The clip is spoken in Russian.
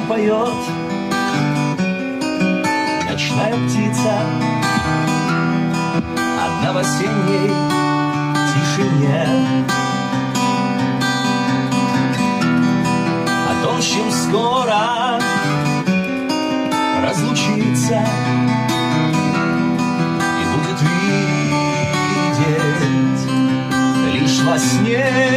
поет ночная птица одна в осенней тишине. О том, с чем скоро разлучиться и будет видеть лишь во сне.